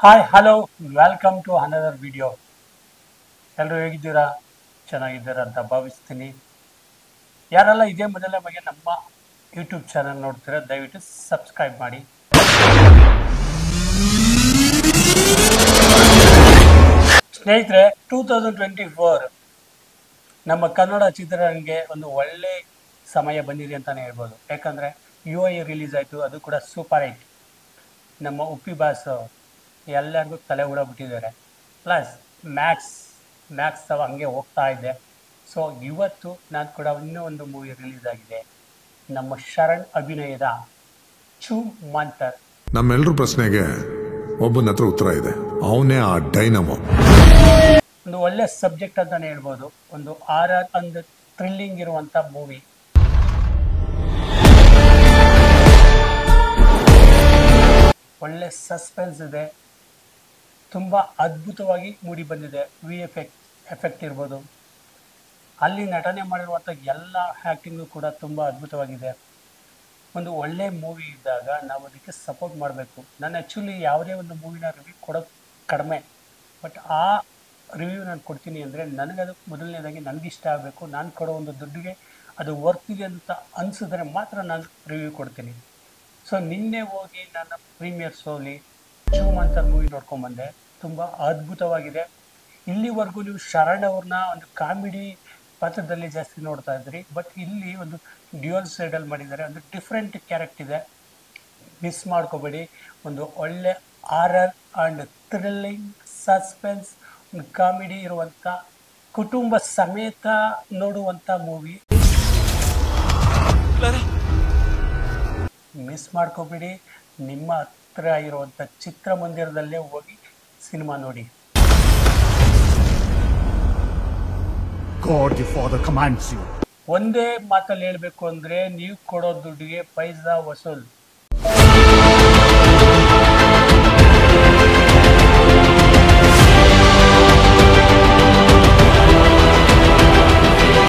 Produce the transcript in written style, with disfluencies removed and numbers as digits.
Hi hello welcome to another video. ಎಲ್ಲರೂ ಹೇಗಿದ್ದೀರಾ? ಚೆನ್ನಾಗಿದ್ದೀರಾ ಅಂತ ಭಾವಿಸ್ತೀನಿ. ಯಾರೆಲ್ಲ ಇದೇ ಮೊದಲ ಬಗ್ಗೆ ನಮ್ಮ ಯೂಟ್ಯೂಬ್ ಚಾನಲ್ ನೋಡ್ತೀರಾ ದಯವಿಟ್ಟು ಸಬ್ಸ್ಕ್ರೈಬ್ ಮಾಡಿ. ಸ್ನೇಹಿತರೆ, 2024 ನಮ್ಮ ಕನ್ನಡ ಚಿತ್ರರಂಗಕ್ಕೆ ಒಂದು ಒಳ್ಳೆ ಸಮಯ ಬಂದಿದೆ ಅಂತಲೇ ಹೇಳ್ಬೋದು. ಯಾಕಂದರೆ UI ರಿಲೀಸ್ ಆಯಿತು, ಅದು ಕೂಡ ಸೂಪರ್ ಹಿಟ್. ನಮ್ಮ ಉಪ್ಪಿ ಬಾಸ್ ಎಲ್ಲರಿಗೂ ತಲೆ ಬಿಟ್ಟಿದ್ದಾರೆ. ಪ್ಲಸ್ ಮ್ಯಾಕ್ಸ್ ಹಂಗೆ ಹೋಗ್ತಾ ಇದೆ. ಸೊ ಇವತ್ತು ನಾನು ಕೂಡ ಇನ್ನೂ ಒಂದು ಮೂವಿ ರಿಲೀಸ್ ಆಗಿದೆ, ನಮ್ಮ ಶರಣ್ ಅಭಿನಯದ ಚೂ ಮಂತರ್. ನಮ್ಮೆಲ್ಲರ ಪ್ರಶ್ನೆಗೆ ಒಬ್ಬನ ಹತ್ರ ಉತ್ತರ ಇದೆ, ಅವನೇ ಆ ಡೈನಮೋ. ಒಂದು ಒಳ್ಳೆ ಸಬ್ಜೆಕ್ಟ್ ಅಂತಾನೆ ಹೇಳ್ಬೋದು. ಒಂದು ಆರ್ಆರ್ ಒಂದು ಥ್ರಿಲ್ಲಿಂಗ್ ಇರುವಂತ ಮೂವಿ. ಒಳ್ಳೆ ಸಸ್ಪೆನ್ಸ್ ಇದೆ, ತುಂಬ ಅದ್ಭುತವಾಗಿ ಮೂಡಿ ಬಂದಿದೆ. ಎಫೆಕ್ಟ್ ಇರ್ಬೋದು, ಅಲ್ಲಿ ನಟನೆ ಮಾಡಿರುವಂಥ ಎಲ್ಲ ಆ್ಯಕ್ಟಿಂಗು ಕೂಡ ತುಂಬ ಅದ್ಭುತವಾಗಿದೆ. ಒಂದು ಒಳ್ಳೆ ಮೂವಿ ಇದ್ದಾಗ ನಾವು ಅದಕ್ಕೆ ಸಪೋರ್ಟ್ ಮಾಡಬೇಕು. ನಾನು ಆ್ಯಕ್ಚುಲಿ ಯಾವುದೇ ಒಂದು ಮೂವಿನ ರಿವ್ಯೂ ಕೊಡೋದು ಕಡಿಮೆ, ಬಟ್ ಆ ರಿವ್ಯೂ ನಾನು ಕೊಡ್ತೀನಿ ಅಂದರೆ ನನಗದು ಮೊದಲನೇದಾಗಿ ನನಗಿಷ್ಟ ಆಗಬೇಕು. ನಾನು ಕೊಡೋ ಒಂದು ದುಡ್ಡಿಗೆ ಅದು ವರ್ತಿದೆ ಅಂತ ಅನಿಸಿದ್ರೆ ಮಾತ್ರ ನಾನು ರಿವ್ಯೂ ಕೊಡ್ತೀನಿ. ಸೊ ನಿನ್ನೆ ಹೋಗಿ ನನ್ನ ಪ್ರೀಮಿಯರ್ ಶೋಲಿ ಚೂ ಮಂತರ್ ಮೂವಿ ನೋಡ್ಕೊಂಬಂದೆ. ತುಂಬ ಅದ್ಭುತವಾಗಿದೆ. ಇಲ್ಲಿವರೆಗೂ ನೀವು ಶರಣ್ ಅವ್ರನ್ನ ಒಂದು ಕಾಮಿಡಿ ಪಾತ್ರದಲ್ಲಿ ಜಾಸ್ತಿ ನೋಡ್ತಾ ಇದ್ರಿ, ಬಟ್ ಇಲ್ಲಿ ಒಂದು ಡ್ಯುಯಲ್ ಸೈಡಲ್ಲಿ ಮಾಡಿದ್ದಾರೆ. ಒಂದು ಡಿಫ್ರೆಂಟ್ ಕ್ಯಾರೆಕ್ಟ್ ಇದೆ, ಮಿಸ್ ಮಾಡ್ಕೋಬೇಡಿ. ಒಂದು ಒಳ್ಳೆ ಆರರ್ ಆ್ಯಂಡ್ ಥ್ರಿಲ್ಲಿಂಗ್ ಸಸ್ಪೆನ್ಸ್ ಒಂದು ಕಾಮಿಡಿ ಇರುವಂಥ ಕುಟುಂಬ ಸಮೇತ ನೋಡುವಂಥ ಮೂವಿ. ಮಿಸ್ ಮಾಡ್ಕೋಬೇಡಿ. ನಿಮ್ಮ ಹತ್ರ ಇರುವಂಥ ಚಿತ್ರಮಂದಿರದಲ್ಲೇ ಹೋಗಿ ಸಿನಿಮಾ ನೋಡಿ. God the Father commands you. ಒಂದೇ ಮಾತಲ್ಲಿ ಹೇಳಬೇಕು ಅಂದರೆ, ನೀವು ಕೊಡೋ ದುಡ್ಡಿಗೆ ಪೈಸಾ ವಸೂಲ್.